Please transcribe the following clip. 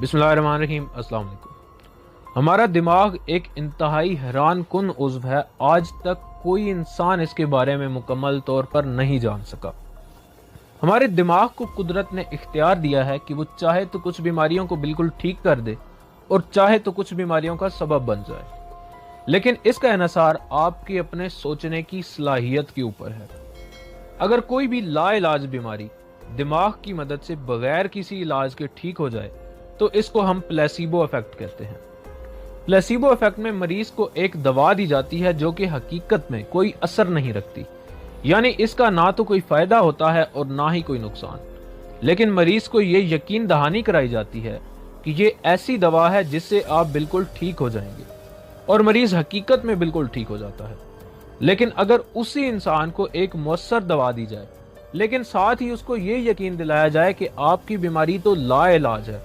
बिस्मिल्लाहिर्रहमानिर्रहीम। अस्सलाम वालेकुम। हमारा दिमाग एक इंतहाई हैरान कुन उज़्व है। आज तक कोई इंसान इसके बारे में मुकम्मल तौर पर नहीं जान सका। हमारे दिमाग को कुदरत ने इख्तियार दिया है कि वो चाहे तो कुछ बीमारियों को बिल्कुल ठीक कर दे और चाहे तो कुछ बीमारियों का सबब बन जाए, लेकिन इसका इन्हिसार आपके अपने सोचने की सलाहियत के ऊपर है। अगर कोई भी लाइलाज बीमारी दिमाग की मदद से बगैर किसी इलाज के ठीक हो जाए तो इसको हम प्लेसिबो इफेक्ट कहते हैं। प्लेसिबो इफेक्ट में मरीज को एक दवा दी जाती है जो कि हकीकत में कोई असर नहीं रखती, यानी इसका ना तो कोई फायदा होता है और ना ही कोई नुकसान, लेकिन मरीज को ये यकीन दहानी कराई जाती है कि ये ऐसी दवा है जिससे आप बिल्कुल ठीक हो जाएंगे, और मरीज हकीकत में बिल्कुल ठीक हो जाता है। लेकिन अगर उसी इंसान को एक मुअस्सर दवा दी जाए लेकिन साथ ही उसको ये यकीन दिलाया जाए कि आपकी बीमारी तो लाइलाज है